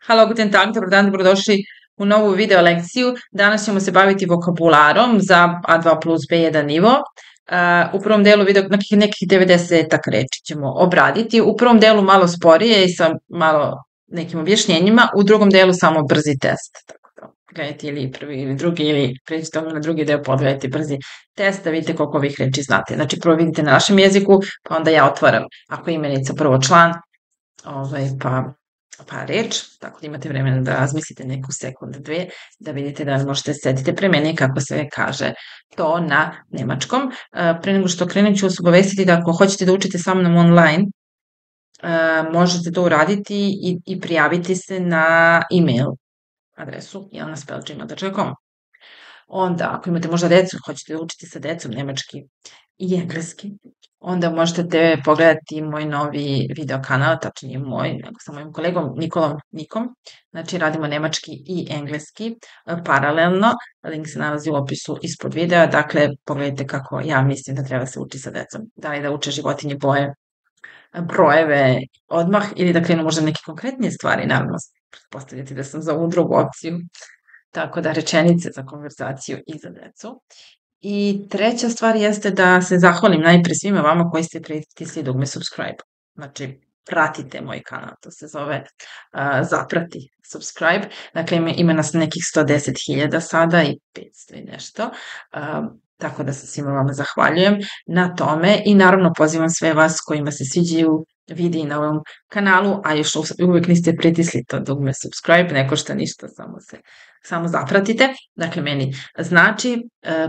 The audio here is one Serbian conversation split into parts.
Halo, guten Tag, dobar dan, dobrodošli u novu video lekciju. Danas ćemo se baviti vokabularom za A2 plus B1 nivo. U prvom delu video nekih 90 reči ćemo obraditi. U prvom delu malo sporije i sa malo nekim objašnjenjima, u drugom delu samo brzi test. Tako da gledajte ili prvi ili drugi ili pređite na drugi deo, pogledajte brzi test da vidite koliko ovih reči znate. Znači prvo vidite na našem jeziku, pa onda ja otvaram ako je imenica prvo član, pa reč, tako da imate vremena da razmislite neku sekund, dve, da vidite da li možete sedite pre mene kako se kaže to na nemačkom. Pre nego što krenem ću vas obavestiti da ako hoćete da učite sa mnom online, možete to uraditi i prijaviti se na e-mail adresu jelnaspelgmail.com. Onda, ako imate možda decu, hoćete da učite sa decom nemački i engleski, onda možete pogledati moj novi video kanal, tačnije moj, nego sa mojim kolegom Nikom. Znači, radimo nemački i engleski paralelno. Link se nalazi u opisu ispod videa. Dakle, pogledajte kako ja mislim da treba se uči sa decom. Da li da uče životinje, boje, brojeve odmah ili da krenu možda neke konkretnije stvari, naravno, postavljati da sam za ovu drugu opciju. Tako da rečenice za konverzaciju i za decu. I treća stvar jeste da se zahvalim najpre svima vama koji ste pritisli dugme subscribe. Znači, pratite moj kanal, to se zove zaprati subscribe. Dakle, ima nas nekih 110.000 sada i 500 i nešto. Tako da se svima vama zahvaljujem na tome i naravno pozivam sve vas kojima se sviđaju videi na ovom kanalu, a još uvek niste pritisli to dugme subscribe, ne košta ništa, samo zapratite. Dakle, meni znači,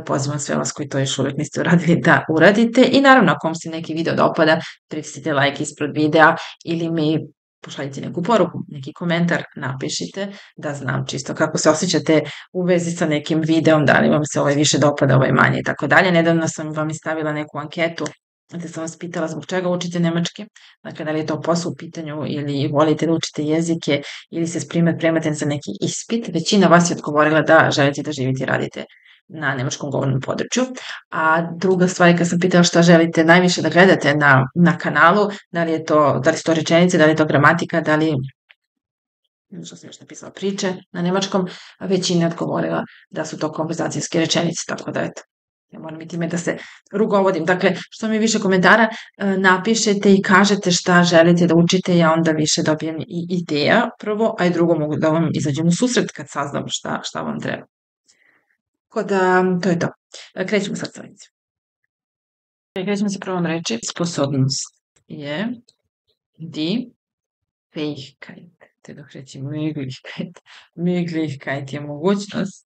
pozivam sve vas koji to još uvek niste uradili da uradite i naravno ako vam se neki video dopada, pritisnite like ispred videa ili mi pošaljite neku poruku, neki komentar, napišite da znam čisto kako se osjećate u vezi sa nekim videom, da li vam se ovaj više dopada, ovaj manje i tako dalje. Nedavno sam vam stavila neku anketu gde sam vas pitala zbog čega učite nemački, dakle da li je to posao u pitanju ili volite da učite jezike ili se spremate za neki ispit. Većina vas je odgovorila da želite da živite i radite na nemačkom govornom području. A druga stvar je kad sam pitala šta želite najviše da gledate na kanalu, da li su to rečenice, da li je to gramatika, da li što sam još napisala priče na nemačkom, a većina je odgovorila da su to konverzacijske rečenice, tako da eto. Ja moram i time da se rukovodim. Dakle, što mi više komentara napišete i kažete šta želite da učite, ja onda više dobijem i ideja prvo, a i drugo mogu da vam izađem u susret kad saznam šta vam treba. Tako da, to je to. Krećemo sad sa lekcijom. Krećemo sa prvom reči. Sposobnost je die Fähigkeit. Te dok reći Möglichkeit. Möglichkeit je mogućnost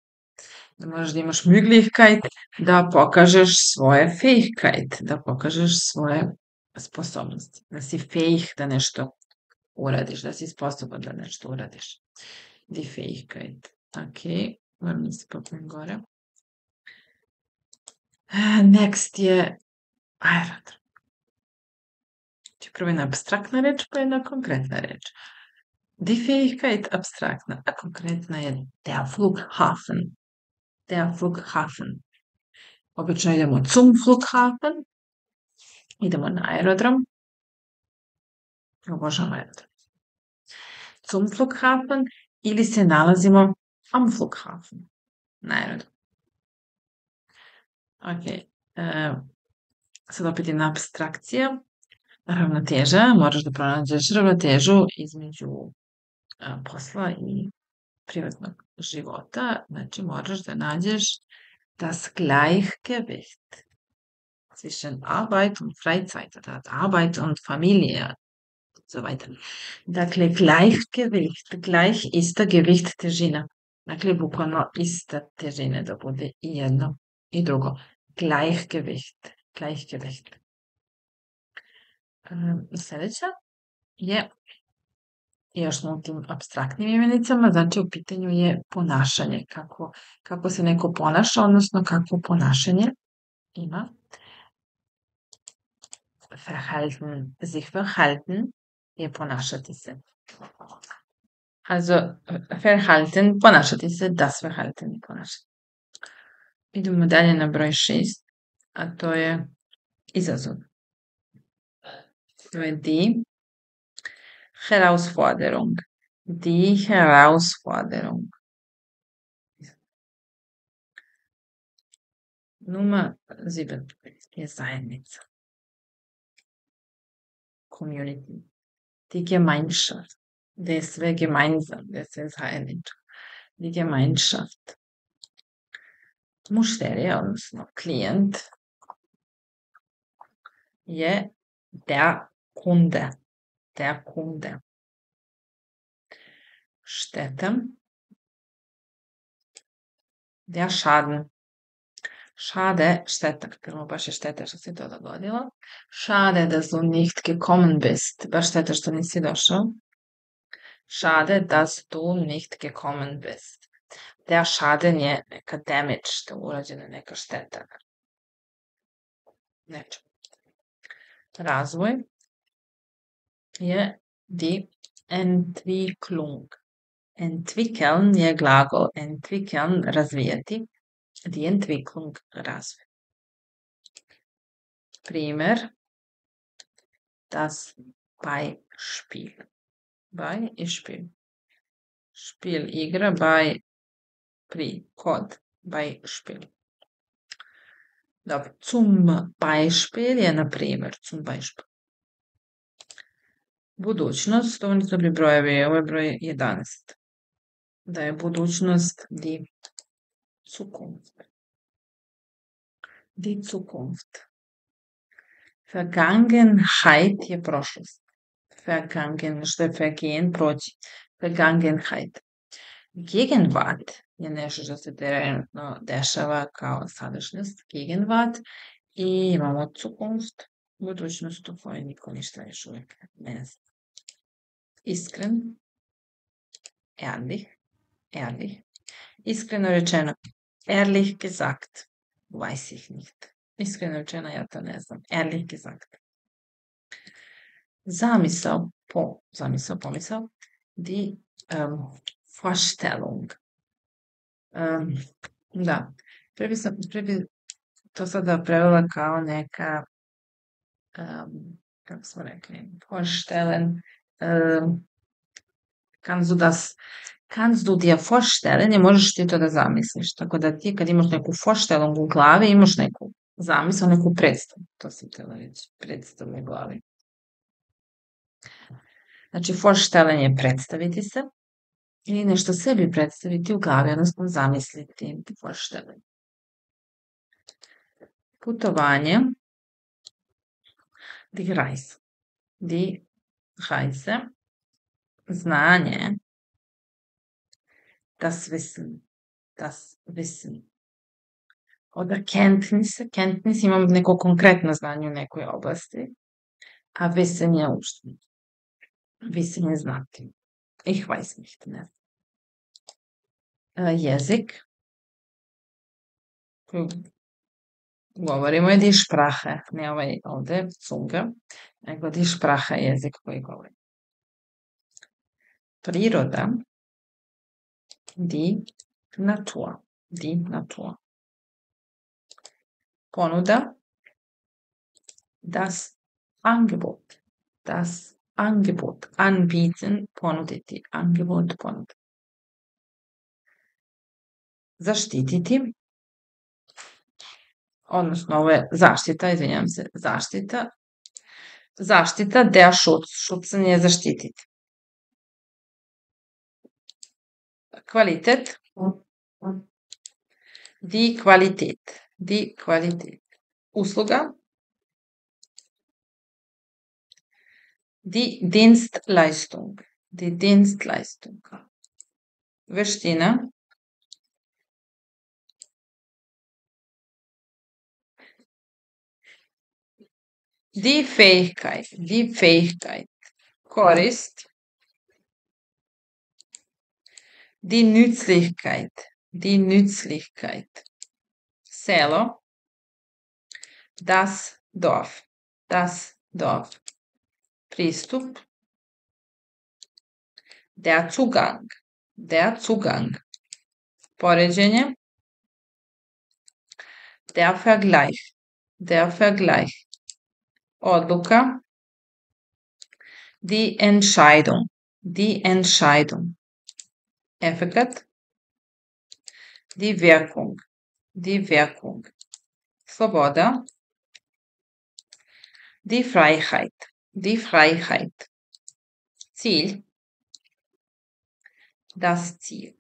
da možeš da imaš Möglichkeit da pokažeš svoje Fähigkeit, da pokažeš svoje sposobnosti. Da si fähig da nešto uradiš, da si sposoban da nešto uradiš. Die Fähigkeit. Ok, moram da se popnem gore. Next je aerodrom. Znači prvo jedna abstraktna reč, pa jedna konkretna reč. Die Fähigkeit abstraktna, a konkretna je der Flughafen. Der Flughafen. Obično idemo zum Flughafen, idemo na aerodrom. Obožavam aerodrom. Zum Flughafen ili se nalazimo am Flughafen, na aerodrom. Ok, sad opet jedna abstrakcija. Ravnoteža, moraš da pronađeš ravnotežu između posla i privatnog života, znači moraš da nađeš das Gleichgewicht zwischen Arbeit und Freizeit, oder Arbeit und Familie, und so weiter. Dakle, Gleichgewicht, gleich ista gewicht težina. Dakle, bukvalno ista težina da bude i jedno i drugo. Gleichgewicht, Gleichgewicht. Sledeća je još smo u tim abstraktnim imenicama, znači u pitanju je ponašanje, kako se neko ponaša, odnosno kako ponašanje ima. Verhalten, sich verhalten je ponašati se. Also, verhalten, ponašati se, das Verhalten je ponašati. Idemo dalje na broj 6, a to je izazov. To je die Herausforderung. Die Herausforderung. Nummer 7 je zajednica. Community. Die Gemeinschaft. Der je sve gemeinsam, der je sve zajedničko. Die Gemeinschaft. Mušterija, odnosno klijent, je der Kunde. Der Kunde. Šteta. Der Schaden. Schade, šteta, bilo baš je šteta što se to dogodilo. Schade, dass du nicht gekommen bist. Baš šteta što nisi došao. Schade, dass du nicht gekommen bist. Der Schaden je neka damage, što je urađena neka šteta. Nečem. Razvoj je die Entwicklung. Entwickeln je glagol. Entwickeln, razvijati. Die Entwicklung, razvoj. Primer, das Beispiel. Beispiel. Spiel, igra, kod, Beispiel. Dobro, zum Beispiel je na primjer, zum Beispiel. Budućnost, ovo nisu dobri brojevi, ovo je broj 11. Da je budućnost die Zukunft. Die Zukunft. Vergangenheit je prošlost. Vergangen, što je vergehen, proći. Vergangenheit. Gegenwart je nešto što se trenutno dešava kao sadašnjost. Gegenwart. I imamo Zukunft, budućnost u kojoj niko ništa još uvijek ne zna. Iskren. Ehrlich. Iskreno rečeno. Ehrlich gesagt. Weiß ich nicht. Iskreno rečeno, ja to ne znam. Ehrlich gesagt. Pomisao. Die Vorstellung. Da. Prvi to sada prevela kao neka, kako smo rekli, vorstellen, kannst du dir vorstellen, možeš ti to da zamisliš. Tako da ti kad imaš neku vorstellung u glavi, imaš neku zamisao, neku predstavu. To sam htjela reći, predstavu u glavi. Znači, vorstellen je predstaviti se ili nešto sebi predstaviti u glavi, odnosno zamisliti, vorstellen. Putovanje, die Reise, znanje, das Wissen. Od Kenntnis imam neko konkretno znanje u nekoj oblasti, a Wissen je učenje. Wissen je znati. Ich weiß nicht, ne. Jezik, govorimo je die Sprache, ne ovaj ovde, Zunge, nego die Sprache, jezik koji govorimo. Priroda, die Natur. Ponuda, das Angebot, anbieten, ponuditi, Angebot, ponuda. Zaštititi, odnosno ovo je zaštita, izvinjam se, zaštita, der Schutz, schützen je zaštititi. Kvalitet, die Qualität. Usluga, die Dienstleistung. Veština, die Fähigkeit. Korist, die Nützlichkeit. Selo, das Dorf. Pristup, der Zugang. Poređenje, der Vergleich. Odluka, die Entscheidung. Die Entscheidung. Efekat. Die Wirkung. Die Wirkung. Sloboda. Die Freiheit. Die Freiheit. Ziel. Das Ziel.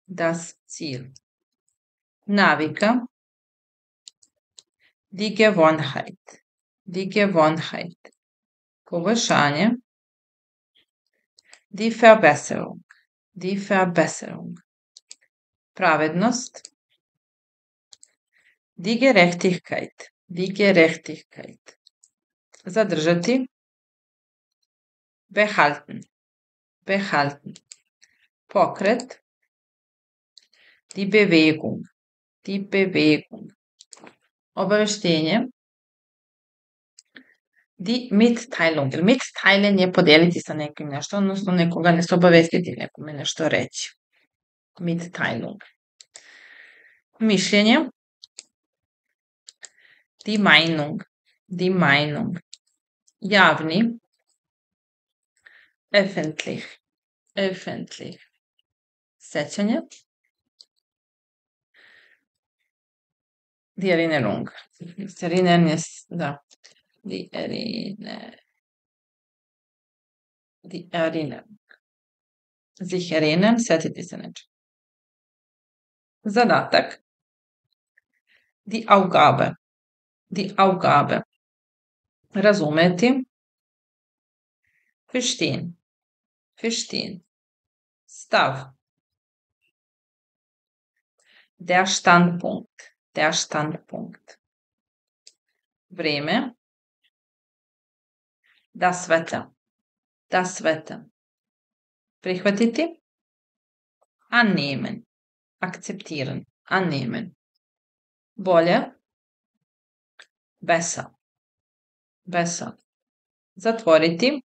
Das Ziel. Navika. Die Gewohnheit. Die Gewohnheit. Poboljšanje. Die Verbesserung. Die Verbesserung. Pravednost. Die Gerechtigkeit. Die Gerechtigkeit. Zadržati. Behalten. Behalten. Pokret. Die Bewegung. Die Bewegung. Obaveštenje. Die Mitteilung. Mitteilen je podijeliti sa nekim nešto, odnosno nekoga nešto obavestiti, nekome nešto reći. Mitteilung. Mišljenje. Die Meinung. Die Meinung. Javni. Öffentlich. Öffentlich. Sećanje. Die Erinnerung. Erinnern je, da. Die Erinnerung. Sich erinnern, setiti se nečega. Zadatak. Die Aufgabe. Die Aufgabe. Razumeti. Verstehen. Verstehen. Stav. Der Standpunkt. Der Standpunkt. Vreme. Das Wetter. Das Wetter. Prihvatiti. Annehmen. Akzeptieren. Annehmen. Bolje. Besser. Besser. Zatvoriti.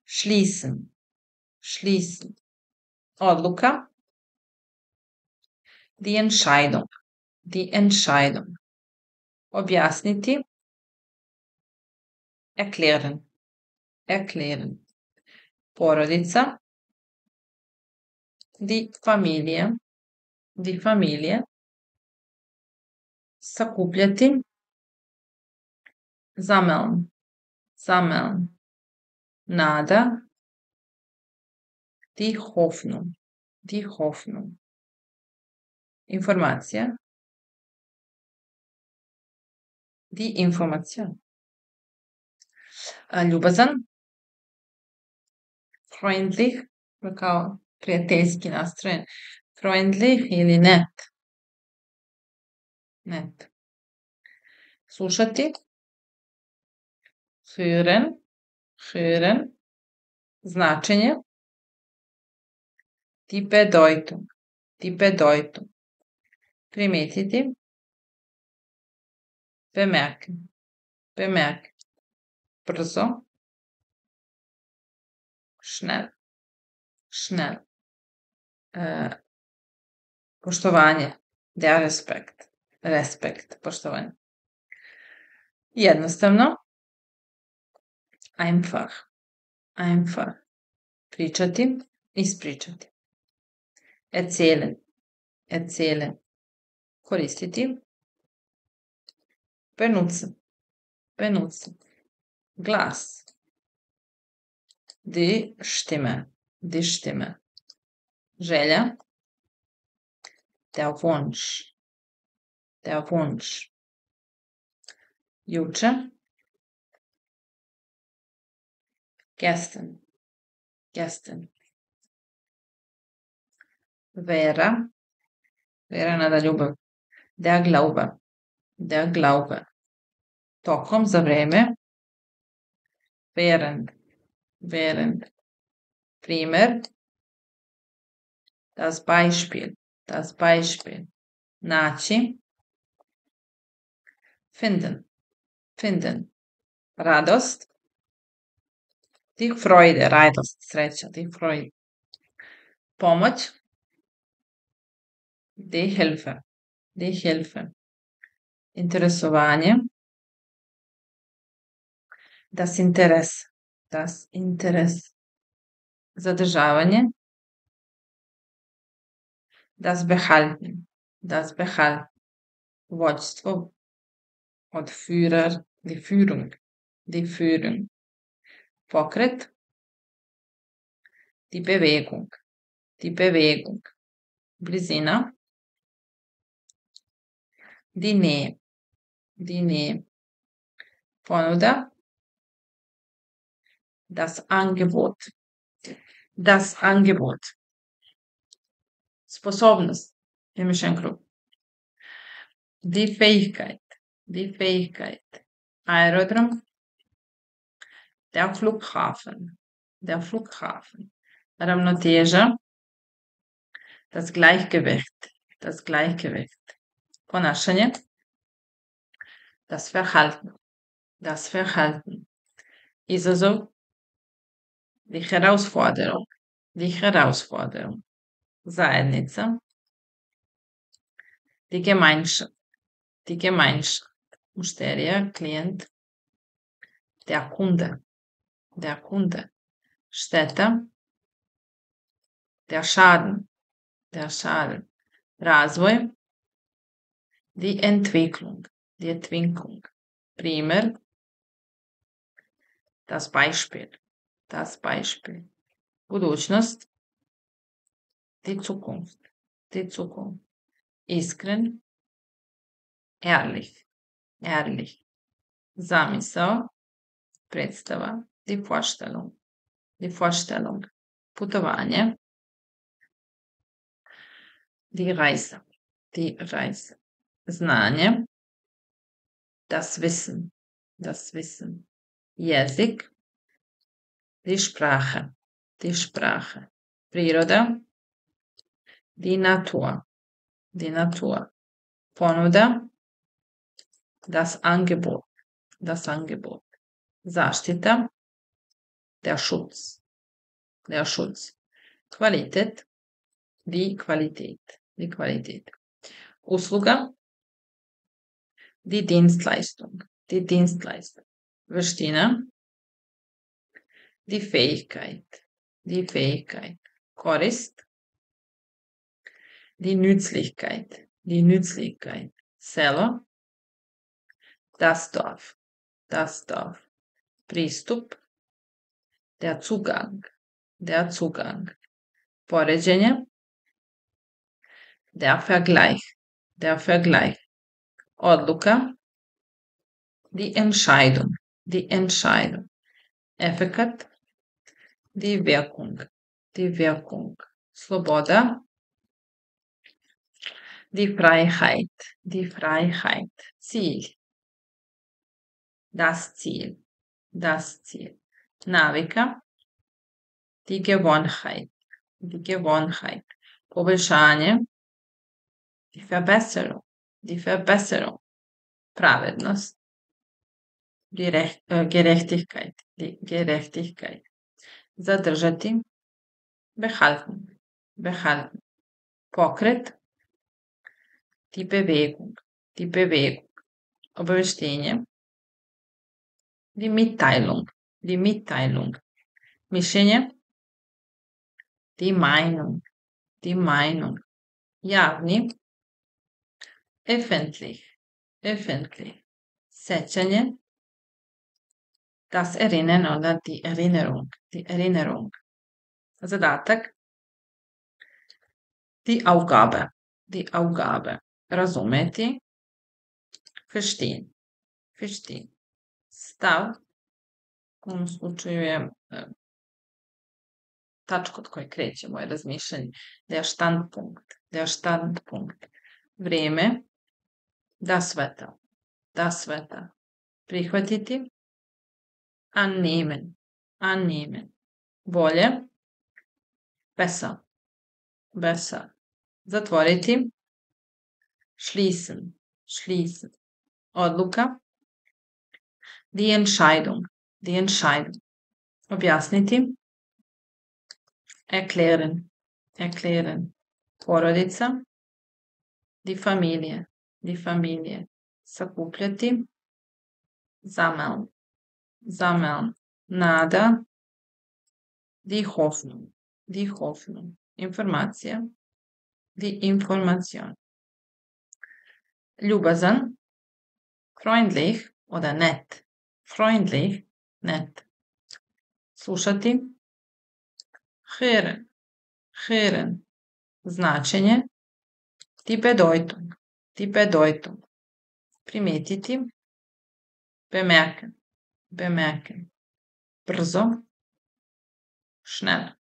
Schließen. Schließen. Odluka. Die Entscheidung. Die Entscheidung. Objasniti. Erklären. Erklären. Porodica. Die Familie. Die Familie. Sakupljati. Sammeln. Sammeln. Nada. Die Hoffnung. Die Hoffnung. Informacija. Die Information. Ljubazan. Freundlich. Kao prijateljski nastrojen. Freundlich ili net. Net. Slušati. Hören. Hören. Značenje. Die Bedeutung. Die Bedeutung. Primetiti. Bemerken. Bemerken. Brzo. Schnell. Schnell. Poštovanje. Der Respekt. Respekt. Poštovanje. Jednostavno. Einfach. Einfach. Pričati. Ispričati. Erzählen. Erzählen. Koristiti. Benutzen. Benutzen. Glas. Die Stimme. Die Stimme. Želja. Der Wunsch. Der Wunsch. Juče. Gestern. Gestern. Vera. Vera nada ljubav. Der Glaube. Der Glaube. Tokom, za vreme. Während. Während. Primer. Das Beispiel. Das Beispiel. Naći. Finden. Finden. Radost. Die Freude. Radost. Sreća. Die Freude. Pomoć. Die Hilfe. Die Hilfe. Interesovanje. Das Interesse. Das Interesse. Zadržavanje. Das Behalten. Das Behalten. Vođstvo. Od Führer. Die Führung. Die Führung. Pokret. Die Bewegung. Die Bewegung. Blizina. Die Nähe. Die Nähe. Ponuda. Das Angebot. Das Angebot. Sposobnost. Imamo još jedan krug. Die Fähigkeit. Die Fähigkeit. Aerodrom. Der Flughafen. Der Flughafen. Ravnoteža. Das Gleichgewicht. Das Gleichgewicht. Ponašanje. Das Verhalten. Das Verhalten. Izazov. Die Herausforderung. Die Herausforderung. Zajednica. Die Gemeinschaft. Die Gemeinschaft. Mušterija, klijent. Der Kunde. Der Kunde. Šteta. Der Schaden. Der Schaden. Razvoj. Die Entwicklung. Die Entwicklung. Primer. Das Beispiel. Das Beispiel. Budućnost. Die Zukunft. Die Zukunft. Iskren. Ehrlich. Ehrlich. Zamisao. Predstava. Die Vorstellung. Die Vorstellung. Putovanje. Die Reise. Die Reise. Znanje. Das Wissen. Das Wissen. Jezik. Die Sprache. Die Sprache. Priroda. Die Natur. Die Natur. Ponuda. Das Angebot. Das Angebot. Zaštita. Der Schutz. Der Schutz. Qualität. Die Qualität. Die Qualität. Usluga. Die Dienstleistung. Die Dienstleistung. Veština. Die Fähigkeit. Die Fähigkeit. Korist. Die Nützlichkeit. Die Nützlichkeit. Selo. Das Dorf. Das Dorf. Pristup. Der Zugang. Der Zugang. Poređenje. Der Vergleich. Der Vergleich. Odluka. Die Entscheidung. Die Entscheidung. Efekat. Die Wirkung. Die Wirkung. Sloboda. Die Freiheit. Die Freiheit. Ziel. Das Ziel. Das Ziel. Navika. Die Gewohnheit. Die Gewohnheit. Poboljšanje. Die Verbesserung. Die Verbesserung. Pravednost. Die Gerechtigkeit. Die Gerechtigkeit. Zadržati. Behalten. Behalten. Pokret. Die Bewegung. Die Bewegung. Obaveštenje. Die Mitteilung. Die Mitteilung. Mišljenje. Die Meinung. Die Meinung. Javni. Öffentlich. Öffentlich. Sećanje. Das Erinnern oder die Erinnerung. Die Erinnerung. Zadatak. Die Aufgabe. Die Aufgabe. Razumeti. Verstehen. Verstehen. Stav. U ovom slučaju je tačka od koje kreće moje razmišljanje. Der Standpunkt. Der Standpunkt. Vrijeme. Das Wetter. Das Wetter. Prihvatiti. Annehmen. Annehmen. Bolje. Besser. Besser. Zatvoriti. Schließen. Schließen. Odluka. Die Entscheidung. Die Entscheidung. Objasniti. Erklären. Erklären. Porodica. Die Familie. Die Familie. Sakupljati. Sammeln. Sammeln. Nada, die Hoffnung, die Hoffnung. Informacija, die Information. Ljubazan, freundlich oder nett. Freundlich, nett. Slušati, hören, hören. Značenje, die Bedeutung, die Bedeutung. Primijetiti, bemerken, bemerken. Brzo, schnell,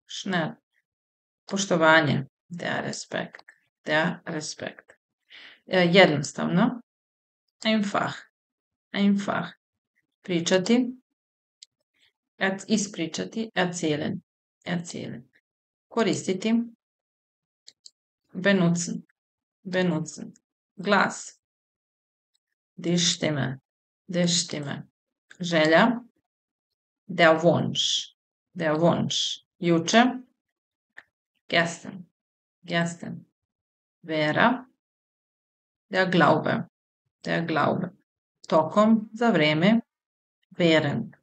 schnell. Poštovanje, der Respekt, der Respekt. Jednostavno, einfach, einfach. Pričati, ispričati, erzählen, erzählen. Koristiti, benutzen, benutzen. Glas, die Stimme, die Stimme. Želja, der Wunsch, der Wunsch. Juče, gestern, gestern. Vera, der Glaube, der Glaube. Tokom, za vreme, während,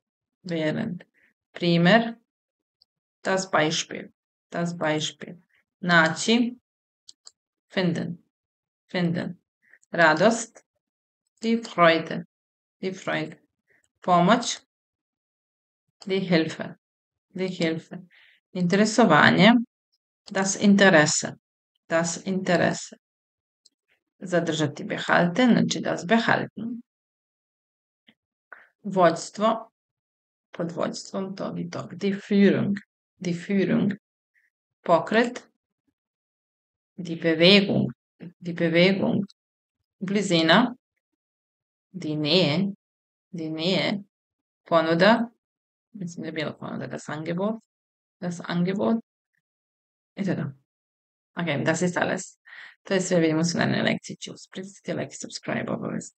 während. Primer, das Beispiel, das Beispiel. Naći, finden, finden. Radost, die Freude, die Freude. Pomoć, die Hilfe, die Hilfe. Interesovanje, das Interesse, das Interesse. Zadržati behalten, znači das behalten. Vođstvo, pod vođstvom tog i tog. Die Führung. Pokret, die Bewegung, die Bewegung. Blizina, die Nähe, die Nähe. Ponuda, mislim da je bila ponuda, das Angebot. I to je to. Ok, das ist alles. To je sve, vidimo se na jednoj lekciji. Ću. Pritisnite like i subscribe obavezno.